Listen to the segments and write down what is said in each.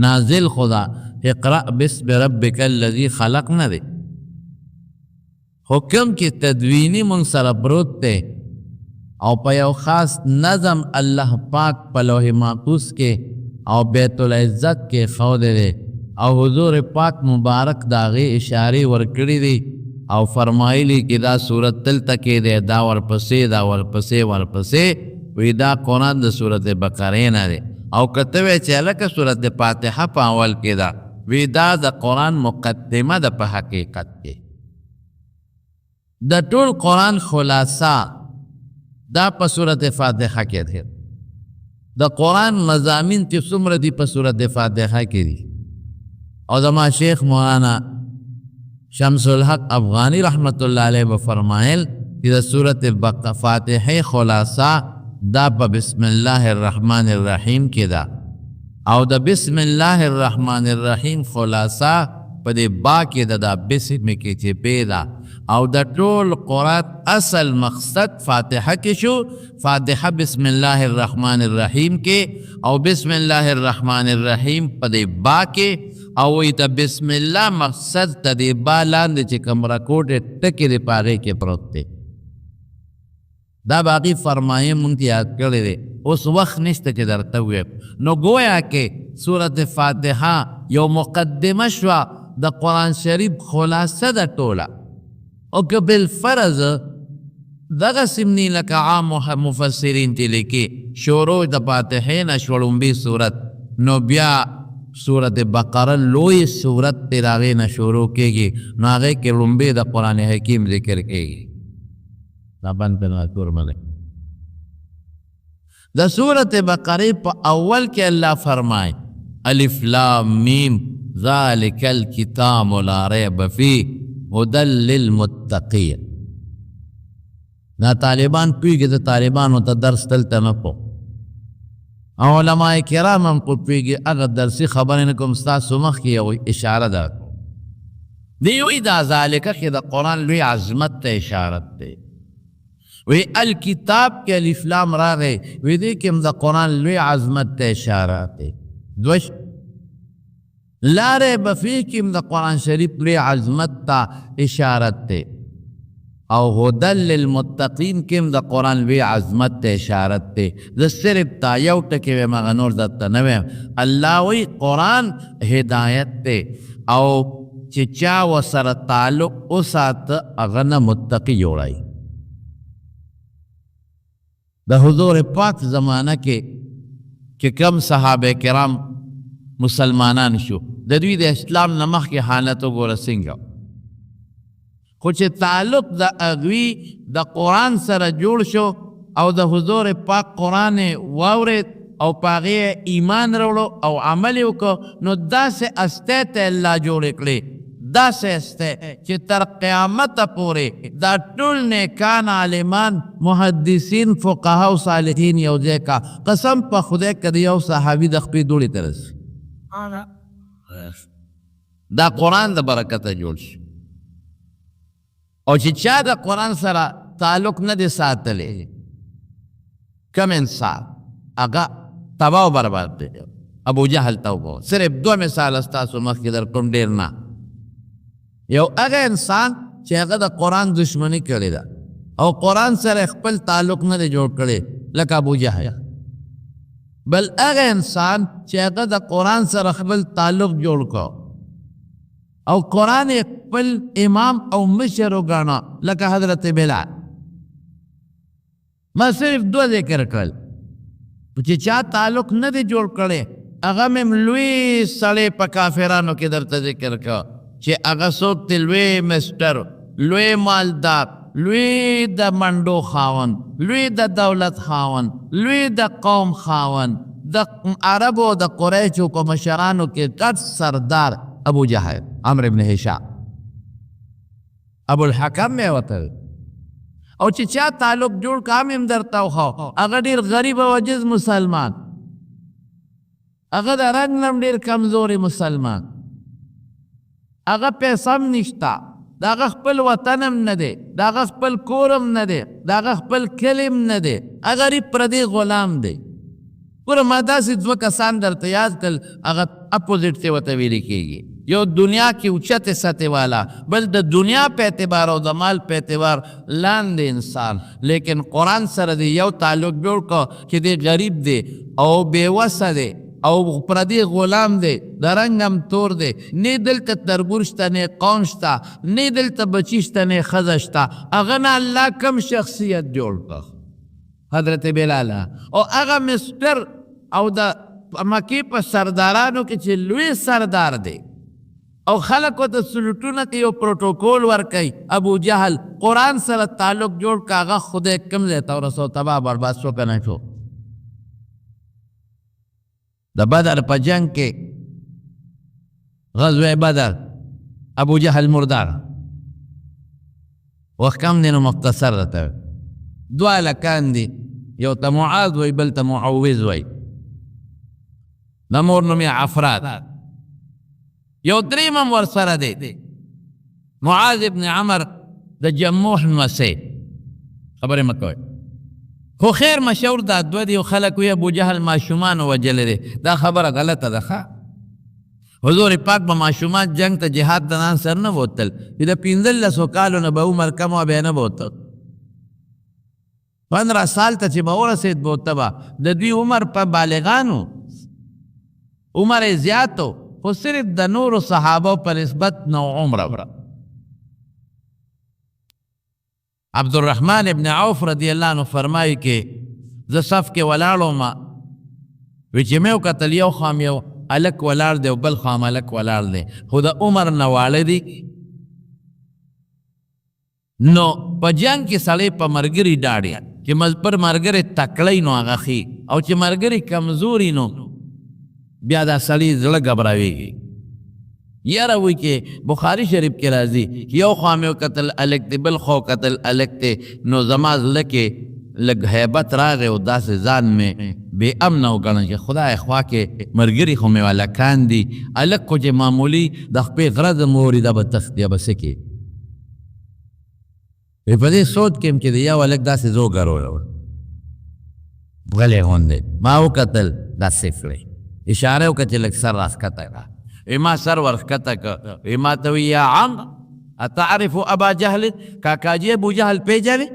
نازل خدا اقرأ بسم ربک الذی خلق نه دی، حکم کی تدوینی من سره پروت تے او په یو خاص نظم الله پاک په لوح محفوظ کې او بیت العزت کې خود دی او حضور پاک مبارک داغه اشاره ورکړي دي او فرمایلی کې دا صورت تل تکې دی، دا ورپسې دا ورپسې وی دا قرآن د صورت بقره نه دی، او کته وی چې لکه صورت فاتحه په اول کې دا وی دا د قرآن مقدمه ده په حقیقت کې. د ټول قرآن خلاصہ دا په صورت فاتحه کې دی. د قرآن مضامین چې څومره دي په صورت فاتحه کې دي. او زما شیخ مولانا شمس الحق افغانی رحمت الله علیه و فرمایل چې د صورت فاتحه خلاصہ دا په بسم الله الرحمن الرحیم کې دا، او د بسم الله الرحمن الرحیم خلاصہ په دې با کې دا بسم کې چې پیدا او د ټول قرآن اصل مقصد فاتحه کې شو. فاتحه بسم الله الرحمن الرحیم کې او بسم الله الرحمن الرحیم په دې با کې، او وی ته بسم الله مقصد ته دې با لاندې چې کوم راکوټ ټکې دې پاره کې پروت دی. دا باقی فرمایي مونږ یاد کړی دی، اوس وخت نشته چې درته ویم. نو گویا کې سورت فاتحه یو مقدمه شوه د قرآن شریف خلاصه ده ټوله، او که بالفرض دغه سمنی لکه عام مفسرین چې لیکي شروع د فاتحې نه شړومبي صورت، نو بیا سورت بقره لوی صورت تر هغې نه شروع کېږي، نو هغې کې لومبي د قرآن حکیم ذکر کېږي. دا بند په ناتور ملک د سورت بقره په اول کې الله فرمای الف لام میم ذالک الکتاب لا ریب فیه هدی للمتقین. دا طالبان پوهېږي د طالبانو ته درس دلته نه کو، او علماء کرام هم خو پوهېږي هغه درسي خبرې نه کوم، ستاسو مخکې یو اشاره ده. دی وایي دا ذالکه کې د قرآن لوی عظمت ته اشارت دی. وی الکتاب کې الف لام راغی، وی دې کې هم د قرآن لوی عظمت ته اشاره دی. دوش لا ریب فیه کې هم د قرآن شریف لوی عظمت ته اشارت دی، او هدی للمتقین کې هم د قرآن لوی عظمت ته اشارت دی. زه صرف تا یو ټکی ویم، هغه نور درته نه ویم. الله وی قرآن هدایت دی، او چې چا ورسره تعلق وساته هغه نه متقي جوړوي. د حضور پاک زمانه کې کم صحابه کرام مسلمانان شو، د دوی د اسلام نه مخکې حالت وګوره څنګه، خو چې تعلق د هغوی د قرآن سره جوړ شو او د حضور پاک قرآن واورید او په هغې ایمان راوړو او عمل یې وکړو، نو داسې استی ته الله جوړې کړې، داسې استی چې تر قیامته پورې دا ټول نیکان عالمان محدثین فقها او صالحین یو ځای کا. قسم په خدای که د یو صحابي د خپې دوړې ته رسي، دا قرآن د برکته جوړ شي. او چې چا د قرآن سره تعلق نه دی ساتلی، کم انسان هغه تباه و برباد دی. ابو جهل ته وګوره، صرف دو مثال ستاسو مخکې در کوم، ډېر نه. یو هغه انسان چې هغه د قرآن دشمنی کړې ده او قرآن سره خپل تعلق نه دی جوړ کړی لکه ابو جهل. بل هغه انسان چې هغه د قرآن سره خپل تعلق جوړ کړ او قرآن خپل امام او مشر وګاڼه لکه حضرت بلال. ما صرف دو ذکر کړل، چې چا تعلق نه دی جوړ کړی هغه مې لوی سړی په کافرانو کې درته ذکر کړ چې هغه څوک دی لوی مسټر، لوی مالدار، لوی د منډو خاون، لوی د دولت خاون، لوی د قوم خاون، د عربو د قریشو په مشرانو کې ګډ سردار ابو جهل، عمرو بن هشام، ابو الحکم مې وتل. او چې چا تعلق جوړ کا هم درته وښو، هغه ډېر غریب او عجز مسلمان، هغه د رنګ نم ډېر کمزوري مسلمان، هغه پیسه هم نشته، د هغه خپل وطن هم نه دی، د هغه خپل کور هم نه دی، د هغه خپل کلی هم نه دی، هغه غریب پردی غلام دی. ګوره ما داسې دوه کسان درته یاد کړل هغه اپوزیټ ته ورته ویل کېږي یو دنیا کې اوچتې سطحې والا بل د دنیا په اعتبار او د مال په اعتبار لاندې انسان لیکن قرآن سره دی یو تعلق جوړ کړه چې دی غریب دی او بېوسه دی او پردی غلام دی د رنګ هم تور دی نه دلته تربور شته نه قوم شته نه دلته بچي شته نه ښځه شته هغه نه الله کم شخصیت جوړ کړ حضرت بلال او هغه مسپر او د مکې په سردارانو کې چې لوی سردار دی او خلکو ته سلوټونه کې یو پروتوکول ورکوي ابو جهل قرآن سره تعلق جوړ که هغه خدای کم ځای ته ورسو تباه برباد شو که نه شو د بدر په جنگ کې غزوه بدر ابو جهل مردار وخت کم دی نو مختصر راته دوه هلکان دي یو ته معاذ وی بل ته معوذ وی د مور نوم یې عفرات یو دریم هم ورسره دی معاذ ابن عمر د جموح نوسی خبرې مه کوئ خو خیر مشهور دا دوه دي خلک وی ابو جهل ماشومان وجلی دی دا خبره غلطه ده ښه حضور پاک به ماشومان جنگ ته جهاد د نان سر نه بوتل چې د 15 کالو نه به عمر کم و بیا نه بوتل 15 سال ته چې به ورسېد بوته به د دوی عمر په بالغانو عمر یې زیاتو خو صرف د نورو صحابو په نسبت نو عمره عبدالرحمن ابن عوف رضی اللہ عنہ فرمائی کہ زه صف کې ولاړو ما وی چې مې وکتل یو خام یو الک ولاړ دی او بل خام الک ولاړ دی خو د عمر نه واړه دي نو په جنګ کې سړی په مرګري ډاډي چې پر مرګري تکړی نو هغه ښي او چې مرګري کمزوري نو بیا دا سړی زړه ګبراویږي یاره وی کې بخاری شریف کې راځي یو خوا مې وکتل الک دی بل خوا کتل الک دی نو زما زړه کې لږ هیبت راغی او داسې ځان مې بې امنه وګڼل چې خدای خوا کې ملګري خو مې هلکان دي الک خو چې معمولي د خپې غره د مورې دا به تخت یا به څه کې په دې سوچ کې یم چې د یو هلک داسې زوګر وړه غلی غوندې ما وکتل دا صفر دی اشاره وکړه چې لږ سر راښکته کړه ما سر ورښکته کړه ما ته وی یا عم اتعرف ابا جهل کاکاجي ابو جهل پیژنې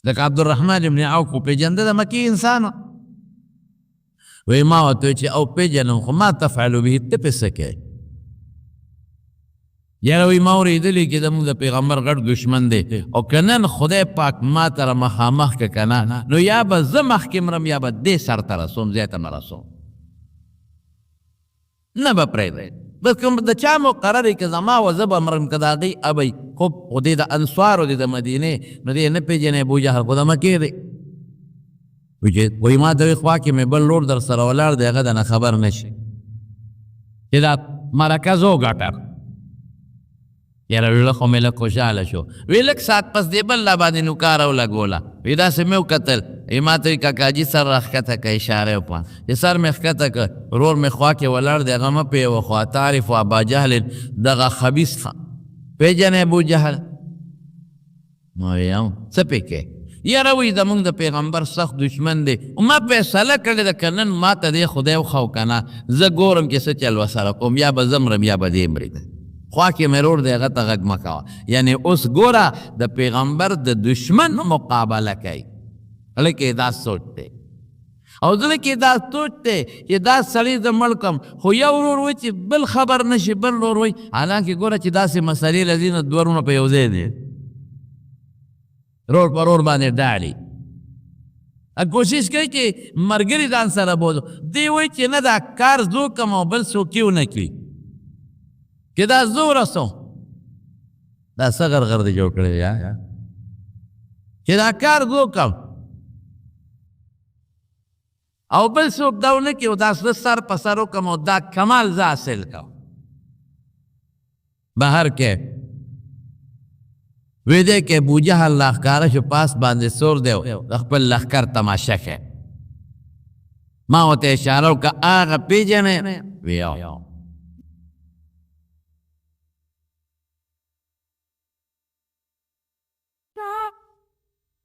لکه عبدالرحمن ابن عوف خو پیژنده د مکې انسان وی ما ورته وی چې او پیژنم خو ما تفعلو به ته پې څه کوې یاره وی ما اورېدلي چې زموږ د پیغمبر غټ دشمن دی او که نن خدای پاک ما ته مخامخ که که نه نو یا به زه مخکې مرم یا به دې سر ته رسوم ځای ته نه رسوم نه به پرېږدی بس کوم د چا مقررې که زما و زه به مرم که د هغې ابی خو دې د انصارو دې د مدینې نو دې نه پېژنې ابوجهل خو د مکې دی وایي ما ته وایي خوا کې مې بل لور در سره ولاړ دی هغه دنه خبر نه شي چې دا مرکه زه وګټم یاره ویله خو مې لږ خوشحاله شو وی لږ ساعت پس دې بل لا باندې نوکاره ولګوله وی داسې مې وکتل ما ته وی کاکاجي سر راښکته که اشاره وکړه چې سر مې ښکته که ورور مې خوا کې ولاړ دی هغه مه پې یوه خوا تعرف ابا جهل دغه خبیث پیژنې ابو جهل ما ویم څه پې کې یاره وی زمونږ د پیغمبر سخت دشمن دی ما فیصله کړې ده که نن ما ته دې خدای وښو که نه زه ګورم چې څه چل ورسره کوم یا به زه مرم یا به دې مري خوا کې مې رور دی هغه ته غږ مه کوه یعنې اوس ګوره د پیغمبر د دشمن مقابله کوي زړه کې دا سوچ دی او زړه کې دا سوچ دی چې دا سړی زه مړ کړم خو یو ورور وایي چې بل خبر نه شي بل ورور وایي حالانکې ګوره چې داسې مسلې راځي نو دوه ورونه په یو ځای دی رور په رور باندې ډاړي کوشش کوي چې ملګري ځان سره بولو دی وایي چې نه دا کار زه وکړم او بل څوک یې ونه کړي که دا زه ورسوم دا څه غرغر دی جوړ کړی یا چې دا کار زه وکړم او بل څوک دا ونه کړي او دا زه سر په سر وکړم او دا کمال زه حاصل کړم بهر کې وی دی که ابوجهل لاښکاره شو پاس باندې سور دی د خپل لښکر تماشه کوي ما ورته اشاره وکړه هغه پېژنې وی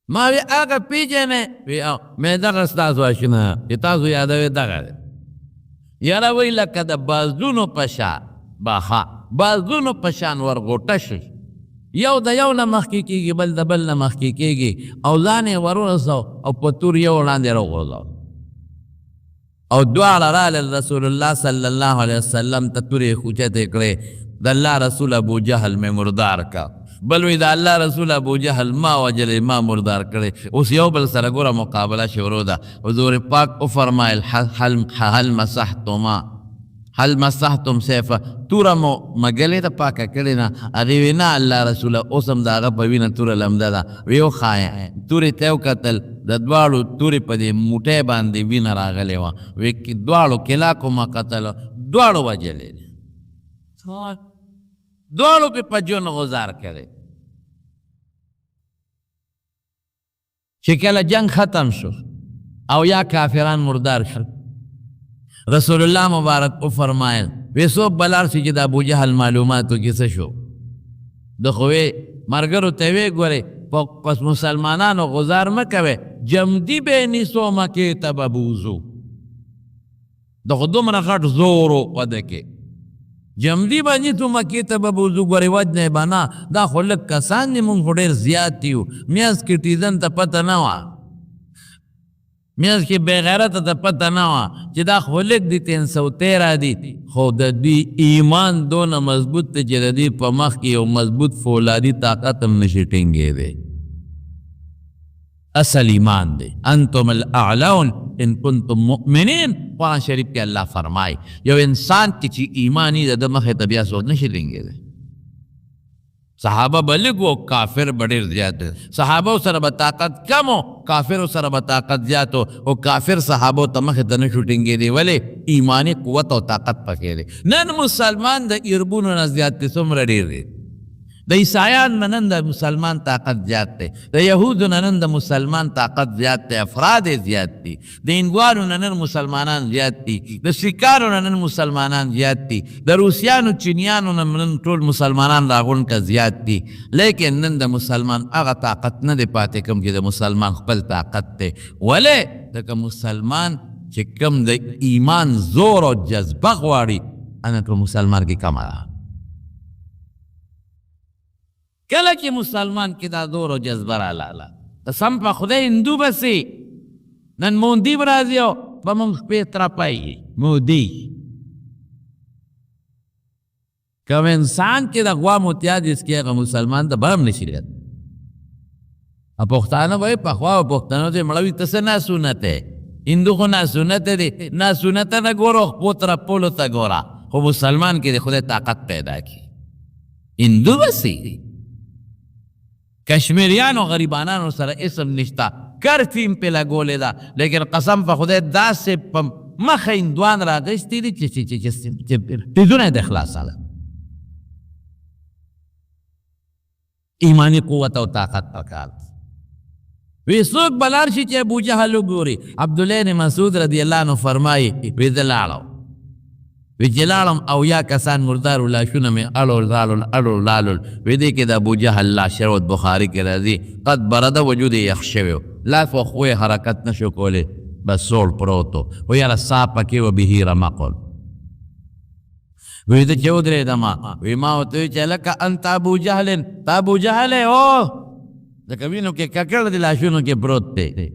ما وی هغه پیژنې وی مې دغه ستاسو اشنا چې تاسو یادوي دغه دی یاره وی لکه د بازونو په شان باها بازونو په شان ورغوټه شي یو د یو نه مخکې کېږي بل د بل نه مخکې کېږي او ځان یې ورورسو او په تور یو وړاندې راوغورځو او دواړه رالل رسول الله صلی الله علیه وسلم ته تورې خوچتې کړې د الله رسول ابو جهل مې مردار کا بل وی د الله رسول ابو جهل ما وجلې ما مردار کړې اوس یو بل سره ګوره مقابله شروع ده حضور پاک وفرمایل هل مسحتم سیفه توره مو مګلې ده پاکه کړې نه هغې وی نه الله رسوله اوس هم د هغه په وینه توره لمده ده وی وښایه تورې ته یې وکتل د دواړو تورې په دې موټی باندې وینه راغلې وه وی دواړو کلاکو ما قتل دواړو وجلې دي دواړو پې په ژوند غزار کړی چې کله جنگ ختم شو او یا کافران مردار شل رسول الله مبارک وفرمایل وی څوک به لاړ شي چې د ابوجهل معلوماتو کې څه شو د خو وی ملګرو ته وی ګورې پس مسلمانانو غزار مه کوئ جمدي به نیسو مکې ته به بوځو د خو دومره غټ زور و په ده کې جمدي به نیسو مکې ته به بوځو ګورې وجنه به نه دا خو لږ کسان دي مونږ خو ډېر زیات یو میاس کې ټیزن ته پته نه وه میاس کې بېغیرته ته پته نه وه چې دا خو لږ دي 313 دي خو د دوی ایمان دونه مضبوط دی چې د دوی په مخ کې یو مضبوط فولادي طاقت هم نشي ټینګېدی اصل ایمان دی انتم الاعلون ان کنتم مؤمنین قرآن شریف کې الله فرمای یو انسان کې چې ایمانی د مخې ته بیا څوک نشي ټینګېدی صحابه به لږ و کافر به ډېر زیات صحابو سره به طاقت کم و کافرو سره به طاقت زیات و کافر صحابو ته مخې ته نشو ټینګېدی ولې ایماني قوت او طاقت پکې دی نن مسلمان د اربونو نه زیات دی څومره ډېر دی د عیسایان نه نن د مسلمان طاقت زیات دی د یهودو نه نن د مسلمان طاقت زیات دی افراد زیات دي د هندوانو نه نن مسلمانان زیات دي د سیکانو نه نن مسلمانان زیات دي د روسیانو چینیانو نه نن ټول مسلمانان راغونډ که زیات دي لیکن نن د مسلمان هغه طاقت نه دی پاتې کوم چې د مسلمان خپل طاقت دی ولې ځکه مسلمان چې کوم د ایمان زور او جذبه غواړي انا په مسلمان کې کمه ده کله چې مسلمان کې دا دور او جذبه رالاله قسم په خدای هندو بسي نن موندي به راځي او به مونږ پې ترپایي مودي کوم انسان چې د غوا متیاد اس کې هغه مسلمان ته به هم نشي رات پښتانه وایي پخوا پښتنو ته مړوي ته څه ناسونت دی هندو خو ناسونت دی ناسونت نه ګورو خپو ترپولو ته ګوره خو مسلمان کې د خدای طاقت پیدا کړي هندو بسي کشمیریانو غریبانانو سره اسم نشتا کرفیم پې لګولې ده لیکن قسم په خدای داسې په مخه هندوان راغشتي دي چې پیزونه د اخلاص سره ایمانی قوت او طاقت پکار وی څوک به لاړ شي چې ابوجهل وګوري عبدالله بن مسعود رضی الله عنه فرمایي وی زه لاړم وی چې لاړم او یا کسان مردارو لاشونه مې اړول لالل وی دې کې د ابوجهل لاش روایت بخاري کې راځي قد برده وجود یخ شوی لاس و خو حرکت نشو کولی بس سوړ پروت و یاره ساه پکې و به رمقل وی ته چې ودرېدم وی ما ورته وی چې لکه انت ابوجهل تا ابوجهل او ځکه وینو کې ککړ د لاشونو کې پروت دی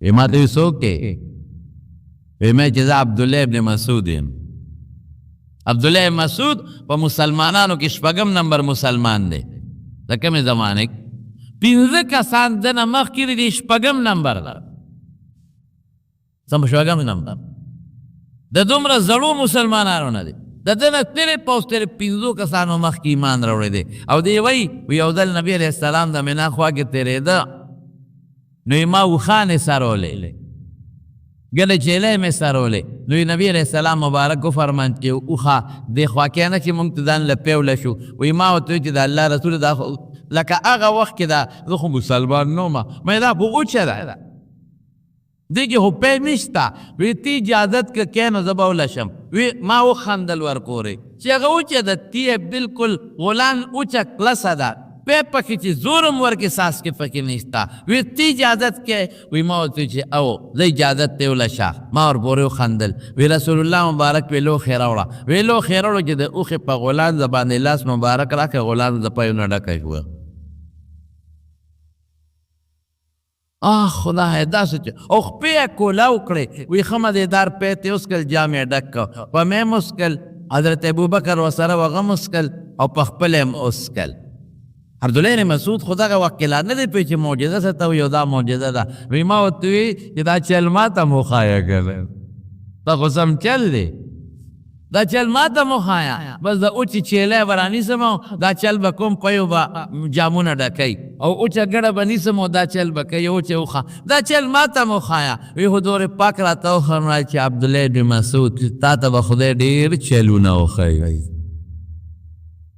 وی ما ته وی څوک دی وی میں چې عبدالله ابن مسعود یم عبدالله ابن مسعود په مسلمانانو کې شپږم نمبر مسلمان دی د کومې زمانې پنځه کسان دنه مخکې دي شپږم نمبر ده سم شپږم نمبر د دومره زړو مسلمانانو نه دی د دنه تېرې پوس تېرې پنځو کسانو مخکې ایمان راوړی دی او دی وایي یو ځل نبي علیه السلام د منا خوا کې تېرېده نو یې ما اوښانې سرولی گله چیله میں سرولے نوی نبی علیہ السلام مبارک کو فرمان چې اوخا دی خواکیا نه چې مونږ ته ځان له پیوله شو وی ما ورته وی چې د الله رسول دا لکه هغه وخت کې دا زه خو مسلمان نه وم مې دا په اوچه ده دی کې خو پی نشته وی تی اجازت که کینو زه به ولشم وی ما وخندل ورکورې چې هغه اوچه ده تی بالکل غلان اوچه کلسه ده پی پکی چی زورم ورکی ساس کے پکی نیستا وی تی اجازت کے وی ما ورته چې او زه اجازت ته ولشا ما ور پورې وخندل وی رسول الله مبارک وی لو خیر وړه وی لو خیر وړه چې د اوخې په غولان زبانې لاس مبارک راکړه غولان ز پيو نه ډکه شو خدای داسې چې او خپې کولاو کړې وی خمدیدار پیته اوسکل جامع ډک په مې مسکل حضرت ابوبکر وسره وغه مسکل او په خپل هم اوسکل عبدالله مسعود خدا کا وکیلا نه دی پیچ معجزه ستو یو دا معجزه ده وی ما وتوی چې دا چل ماته مخایا کړه تا قسم چل دی دا چل ماته مخایا بس دا اوچ چیله ورانی سمو دا چل بکم پيو با جامونه ډکای او اوچ غړه بنی سمو دا چل بکای او چوخه دا چل ماته مخایا وی حضور پاک راته خرنا چې عبدالله بن مسعود تا ته خدای ډیر چلونه وخی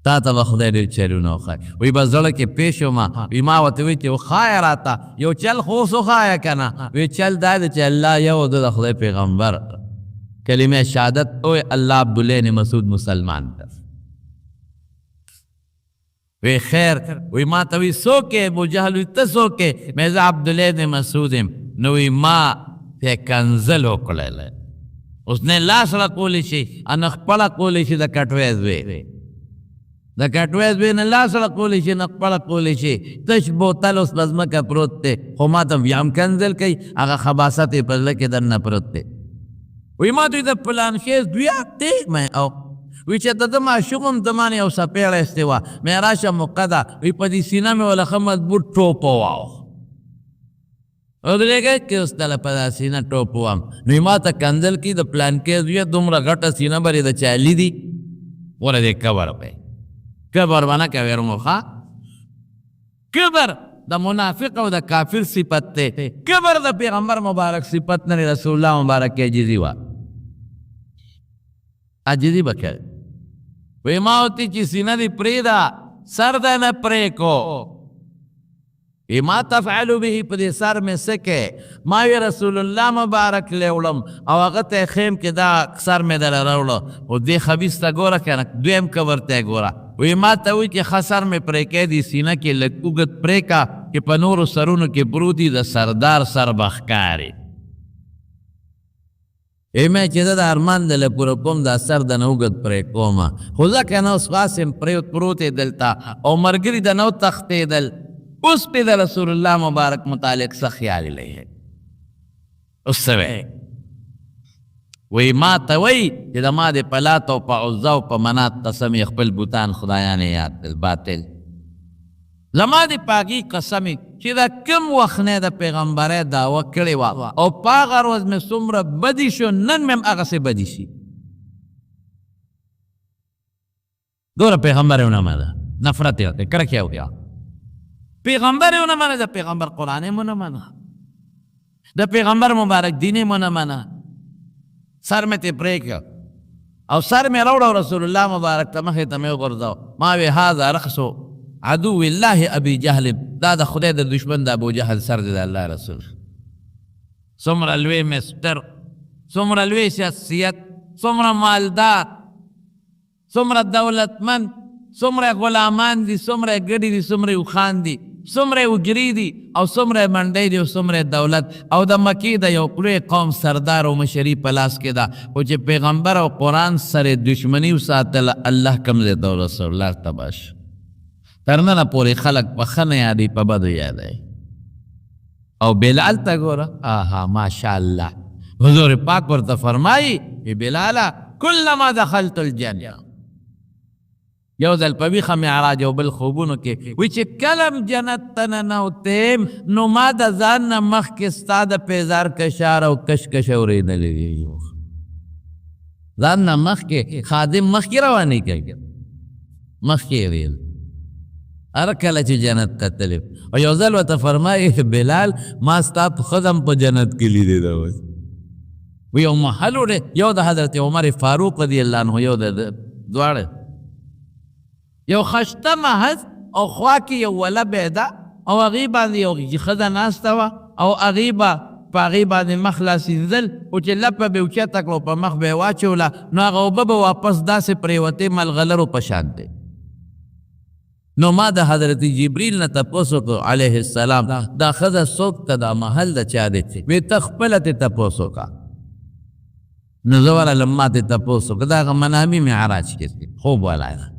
تا ته خدای ډېر چلونه وښایي وی به زړه کې پیش وما وی ما ورته وی چې وښایه راته یو چل خو اوس وښایه که نه وی چل دا دی چې الله یو د خدای پیغمبر کلمه شهادت وی الله عبدالله بن مسعود مسلمان ده وی خیر وی ما ته وی څوک یې ابو جهل وی ته څوک یې مې زه عبدالله بن مسعود یم نو وی ما پې کنځل وکړلی اوس نه لاس راکولی شي ان خپله کولی شي د کټویز وی د کټویز وی نه لاس راکولی شي نه خپله کولی شي تش بوتل اوس په ځمکه پروت دی خو ما ته بیا هم کنځل کوي هغه خباثت یې په زړه کې دننه پروت دی وی ما دوی د پلانشیز دوی تیغ مې او وی چې د ده ماشوم هم د مانې یو څپېړه ایستې وه مې راشه موقع ده وی په دې سینه مې ولخه مضبوط ټوپ وواهه ودرېږه کې اوس دله په دا سینه ټوپ ووهم نو ما ته کنځل کي د پلانکیز دوی دومره غټه سینه به د چا لیدي وره دې کبر به کبر بنا کوي ورموخه کبر د منافق او د کافر صفت ته کبر د پیغمبر مبارک صفت نه رسول الله مبارک عجزي وا عجزي بکړ وی ما وتی چې سینه دی پریدا سر د نه پرې کو ما تفعلوا به په دې سر مې سکه ما وی رسول الله مبارک لولم او هغه ته خیم کې دا سر مې در راوړو او دې خبيث ته ګوره کنه دویم کور ته ګوره وی ما ته وی چې خسر مې پرې کې دي سینه کې لګوګت پرې کا چې په نورو سرونو کې پروتي د سردار سر بخکاری ایمه چې د ارمان د لپاره کوم د سر د نوګت پرې کومه خو ځکه نو سواسم پروت دلتا او مرګري د نو تختې دل اس پہ دا رسول اللہ مبارک متعلق سا خیال لئی ہے اس سوئے وی ما توئی کہ دا ما دے پلاتو پا عزاو پا منات قسمی اخپل بوتان خدایان یاد دل باطل زما دے پاکی قسمی چی دا کم وخنے دا پیغمبر دعوی کڑی وا او پاغ روز میں سمر بدی شو نن میں اغا سے بدی شی دورا پیغمبر اونا مادا نفرت ہوتے کرکیا ہو گیا پیغمبر اونه منه د پیغمبر قرآن مونه منه د پیغمبر مبارک دین مونه منه سر مې ته پرېږه او سر مې راوړه رسول الله مبارک ته مخې ته مې وغورځاو ما وی هذا رخص عدو الله ابي جهل دا د خدای د دشمن د ابو جهل سر دی د الله رسول څومره لوی مستر څومره لوی شخصیت څومره مالدار څومره دولتمند څومره غلامان دي څومره ګډې دي څومره اوښان دي څومره وګړي دي او څومره منډۍ دي او څومره دولت او د مکې د یو لوی قوم سردار او مشري په لاس کې ده خو چې پیغمبر او قرآن سره دشمني وساتله الله کم دی د رسول الله تباش تر ننه پورې خلک په ښه نه یادوي په بدو یادوي او بلال ته ګوره آها ماشاءالله حضور پاک ورته فرمایي بلاله کلما دخلت الجنه یو ځل په ویښه معراج او بل خوبونو کې وی چې کلم جنت ته ننوتم نو ما د ځان نه مخکې ستا د پیزار کشار او کشکش اورېدلی دي ځان نه مخکې خادم مخکې روانې کوي مخکې یې ویل هر کله چې جنت ته تللی او یو ځل ورته فرمایي بلال ما ستا په ښځه په جنت کې لیدې ده اوس وی یو محل یو د حضرت عمر فاروق رضی الله عنه یو د دواړه یو خشته محض او خوا کې یو وله بیده او هغې باندې یو ښځه ناسته وه او هغې به په هغې باندې مخ لاسینځل خو چې لپه به یې اوچته کړه او په مخ به یې واچوله نو هغه اوبه به واپس داسې پرېوتې ملغلرو په شان دی نو ما د حضرت جبریل نه تپوسو کو علیه السلام دا ښځه څوک ته دا محل د چا دی وی ته خپله تې تپوسو کا نو زه ورغلم ما تې تپوسو که دا هغه منامي معراج کې خوب والا ده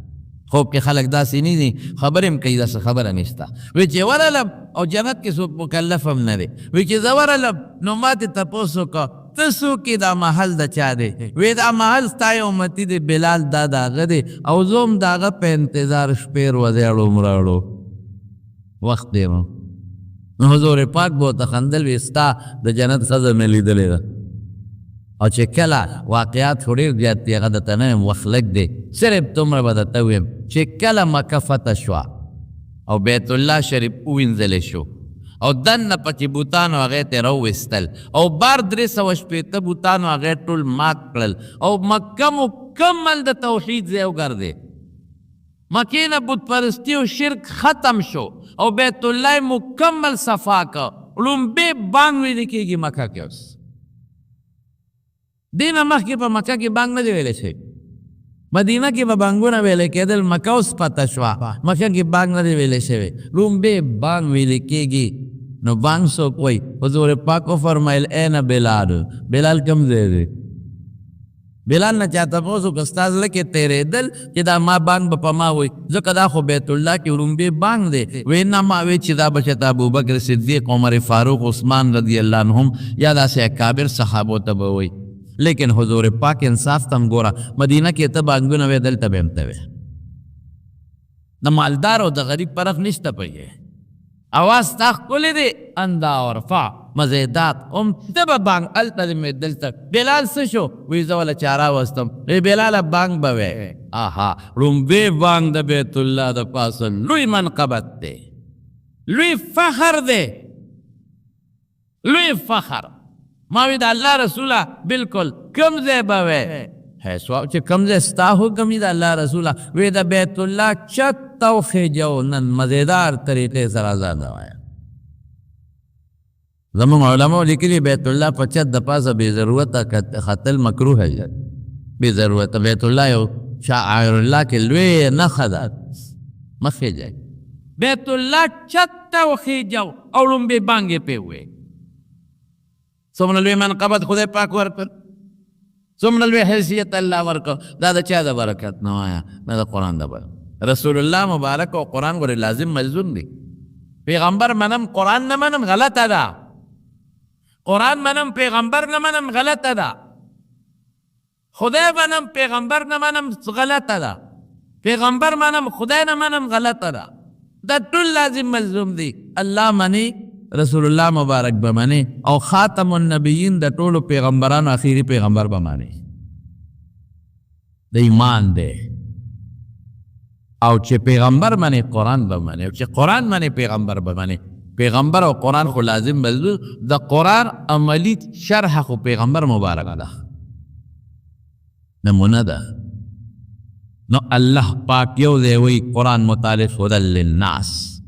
خوب کې خلک داسې نه دي خبرې هم کوي داسې خبره نشته وی چې ورغلم او جنت کې څوک مکلف هم نه دی وی چې زه ورغلم نو ما تې تپوسو که ته څوک یې دا محل د چا دی وی دا محل ستا یو امتي دی بلال دا د هغه دی او زه هم د هغه په انتظار شپې ورځې اړوم راړو وخت دی نو حضور پاک به ورته خندل وی ستا د جنت ښځه مې لیدلې ده او چې کله واقعات خو ډېر زیات دي هغه درته نه یم وخت لږ دی صرف دومره به درته ویم چې کله مکه فتح شوه او بیت الله شریف ووینځلی شو او دننه پکې بوتانو هغې ته راوویستل او بار 360 بوتانو هغې ټول مات کړل او مکه مکمل د توحید ځای وګرځې مکې نه بت پرستي او شرک ختم شو او بیت الله مکمل صفا که لومبې بانګ ویلې کېږي مکه کې اوس دینه مخکې په مکه کې بانګ نه دی ویلی شوی مدینه کې به بانګونه ویلی کېدل مکه اوس پته شوه مکه کې بانګ نه دی ویلی شوی لومبې بانګ ویلی کېږي نو بانګ څوک وایي حضور پاک وفرمیل این بلال بلال کوم ځای دی بلال نه چا تپوس وکړه ستا زړه کې تېرېدل چې دا ما بانګ به په ما وایي ځکه دا خو بیت الله کې لومبې بانګ دی وی نه ما وی چې دا به چېرته ابوبکر صدیق عمر فاروق عثمان رضی الله عنهم یا داسې اکابر صحابو ته به وایي لیکن حضور پاک انصاف تم گورا مدینہ کې ته بانګونه وی دلته به هم ته وی د مالدار او د غریب فرق نشته پکې اواز تا ښکلی دی اندا ورفع مزیدات ته به بانګ هلته دې مې دلته بلال څه شو وی زه وله چا راوستم وی بلاله بانګ به وی آها لومبې بانګ د بیت الله د پاسه لوی منقبت دی لوی فخر دی لوی فخر ما وی د الله رسوله بالکل کم ځای به وی حیثوا چې کم ځای ستا حکم وي د الله رسوله وی د بیت الله چت او خیجو نن مزیدار طریقې سره ځان وایه زمونږ علماء لیکلي بیت الله په چت د پاسه بې ضرورته ختل مکروه دی بې ضرورته بیت الله یو شاعر الله کې لوی نښه ده مه خیجئ بیت الله چت او خیجو او لومبې بانګې پې ووایي څومره لوی منقبت خدای پاک ورکړ څومره لوی حیثیت الله ورکړ دا د چا د برکت نه وایه دا د قرآن د برکت رسول الله مبارک او قرآن ګورې لازم ملزوم دی پیغمبر منم قرآن نه منم غلطه ده قرآن منم پیغمبر نه منم غلطه ده خدای منم پیغمبر نه منم غلطه ده پیغمبر منم خدای نه منم غلطه ده دا ټول لازم ملزوم دی الله منی رسول الله مبارک بمانی او خاتم النبیین د ټولو پیغمبرانو اخیری پیغمبر بمانی د ایمان دی او چې پیغمبر منی قرآن بمانی او چې قرآن منی پیغمبر بمانی پیغمبر او قرآن خو لازم بلدو د قرآن عملی شرح خو پیغمبر مبارک ده نمونه ده نو الله پاک یو دی وی قرآن متعلق هدى للناس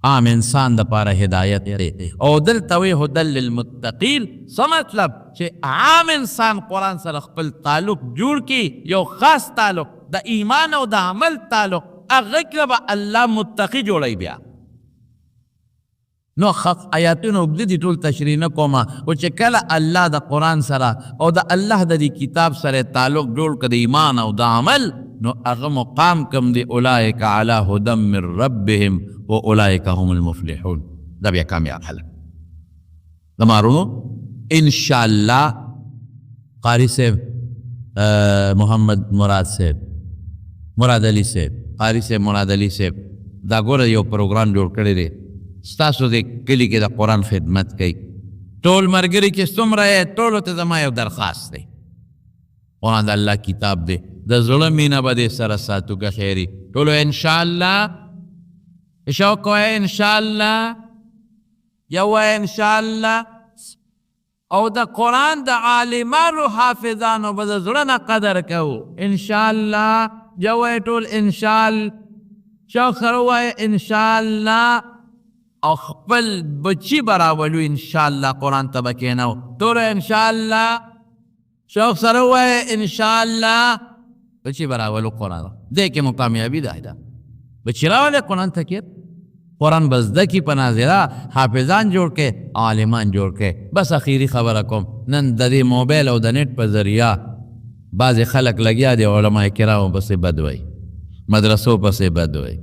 عام انسان د پاره هدایت دی او دلته وی هدى للمتقین څه مطلب چې عام انسان قرآن سره خپل تعلق جوړ کی یو خاص تعلق د ایمان او د عمل تعلق هغه کې به الله متقی جوړی بیا نو آیاتونو اوږده دي ټول تشریح نه کومه خو چې کله الله د قرآن سره او د الله د دې کتاب سره تعلق جوړ کړه د ایمان او د عمل نو هغه مقام کم دی اولئک علی هدى من ربهم و اولئک هم المفلحون دا بیا کامیاب خلک دمارو انشاءاللہ قاری صاحب محمد مراد صاحب مراد علی صاحب قاری صاحب مراد علی صاحب دا ګوره یو پروګرام جوړ کړی دی ستاسو د کلي کې د قرآن خدمت کوي ټول ملګري چې څومره یې ټولو ته زما یو درخواست دی قرآن د الله کتاب دی د زړه مینه به دې سره ساتو که خیري ټولو انشاءالله شوق وایه انشاءالله یو وایه انشاءالله او د قرآن د عالمانو حافظانو به د زړه نه قدر کوو انشاءالله یو وایه ټول انشاءالله شوق سره وایه انشاءالله او خپل بچی براولو انشاءالله قرآن ته به کښېنو ټولو انشاءالله شوق سره وایه انشاءالله بچی براولو قرآن دې کې مو کامیابي ده بچرا والے قرآن تکیر قرآن بزده کی پناظرہ حافظان جوړ کې عالمان جوړ کې. بس اخیری خبره کوم، نن د دې موبایل او د نیټ په ذریعہ بعضې خلک لګیا دی علماء کرامو پسې بد وایي، مدرسو پسې بد وایي،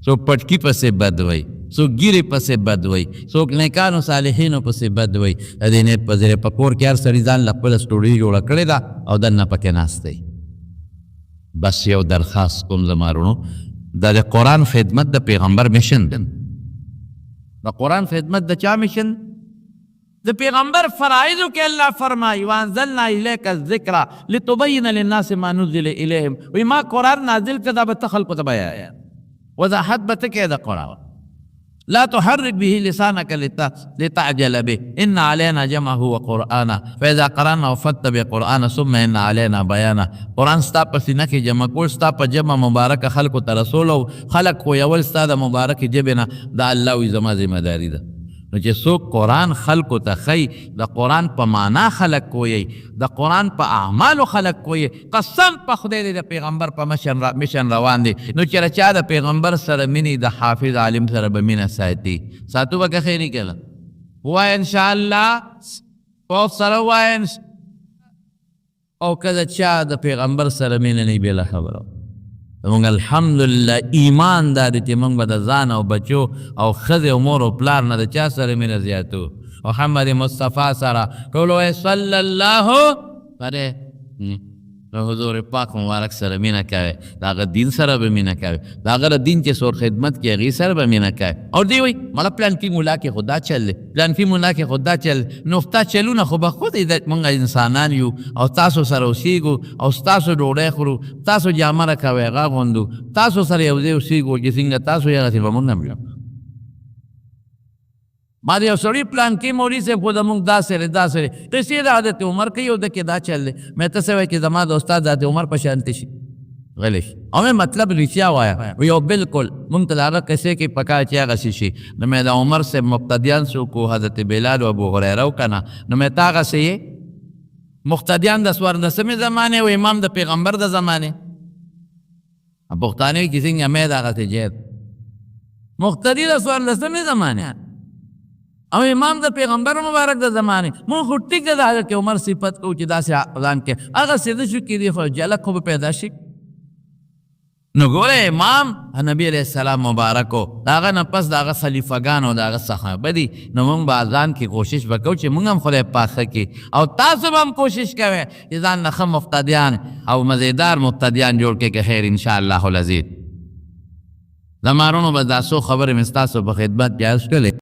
څوک پټکي پسې بد وایي، څوک ګیرې پسې بد وایي، څوک نیکانو صالحینو پسې بد وایي. د دې نیټ په ذریعه په کور کې هر سړي ځان له خپله سټوډیو جوړه کړې ده او دننه پکې ناست دی. بس یو درخواست کوم زما وروڼو، د قرآن خدمت د پیغمبر میشن دی. د قرآن خدمت د چا میشن؟ د پیغمبر فرائضو کې الله فرمایي وانزلنا الیک الذکر لتبین للناس ما نزل الیهم. وی ما قرآن نازل کړه دا به ته خلکو ته بیانوې، وضاحت به ته کوې د قرآن. لا تحرك به لسانك لتعجل به ان علينا جمعه وقرآنه فاذا قرأناه فاتبع قرآنه ثم ان علينا بيانه. قرآن ستا په سینه کې جمع کول، ستا په جمع مبارکه خلکو ته رسولو، خلک خو یول ستا د مبارکې ژبې نه، دا الله وی زما ذمهداري ده. نو چې څوک قرآن خلکو ته ښیي، د قرآن په معنا خلک کوی، د قرآن په اعمالو خلک کوی، قسم په خدای دی د پیغمبر په مشن روان دی. نو چېرې چا د پیغمبر سره مینې د حافظ عالم سره به مینه ساتي، ساتو به که خیري کله وایه انشاءالله پوخ سره وایه، او که د چا د پیغمبر سره مینه نه بېله خبره. مونږ الحمدلله ایمان دا دی چې مونږ به د ځان او بچو او ښځې او مور او پلار نه د چا سره مینه زیاتو، محمد مصطفی سره. ټول وایي صلی الله پرې د حضور پاک مبارک سره مینه کوي، د هغه دین سره به مینه کوي، د هغه دین چې څوک خدمت کوي هغې سره به مینه کوي. او دی وایي مړه پلانکي مولا کې خو دا چل دی، پلانکي مولا کې خو دا چل. نو ستا چلونه خو به خود مونږ انسانان یو او تاسو سره اوسېږو او ستاسو ډوډۍ خورو، تاسو جامه راکوئ هغه غوندو، تاسو سره یو ځای اوسېږو چې څنګه تاسو یې هغسې به مونږ هم یو. ما د یو سړي پلانکي مولي صاحب خو زمونږ داسې دی داسې دی، قصې د حضرت عمر کوي او د کې دا چل دی. مې ته څه وایي چې زما د استاد حضرت عمر په شانتې شي غلی شي. او مې مطلب رښتیا وایه یو بالکل مونږ ته د هغه قصې کې پکار چې هغسې شي. نو مې د عمر صاحب مقتدیان څوک و، حضرت بلال و ابو هریره و که نه. نو مې ته هغسې یې مقتدیان د څوارلسمې زمانې و امام د پیغمبر د زمانې پښتانه کې څنګه مې د هغسې جید مقتدي د څوارلسمې زمانې او امام د پیغمبر مبارک د زمانې. مونږ خو ټیک ده د حضرت عمر صفت کوو چې داسې ځان کې هغه سیده شو کېدی خو جلک خو به پیدا شي. نو ګوره امام نبی علیه السلام مبارکو د هغه نه پس د هغه خلیفګانو د هغه صحابه دي. نو مونږ به ځان کې کوشش وکړو چې مونږ هم خدای پاک ښه کړي او تاسو به هم کوشش کوئ چې ځان نه ښه مقتدیان او مزیدار مقتدیان جوړ کړئ که خیر انشاءالله العزیز. زما وروڼو به دا څو خبرې مې ستاسو په خدمت کې عرض کړلې.